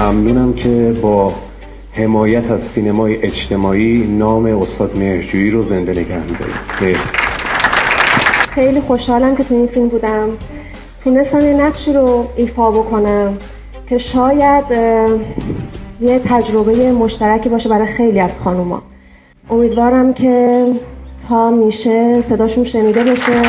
ممنونم که با حمایت از سینمای اجتماعی نام استاد مهرجویی رو زنده نگه می‌دارید. مرسی. خیلی خوشحالم که تو این فیلم بودم. تونستم یه نقشی رو ایفا بکنم که شاید یه تجربه مشترکی باشه برای خیلی از خانوما. امیدوارم که تا میشه صداشون شنیده بشه.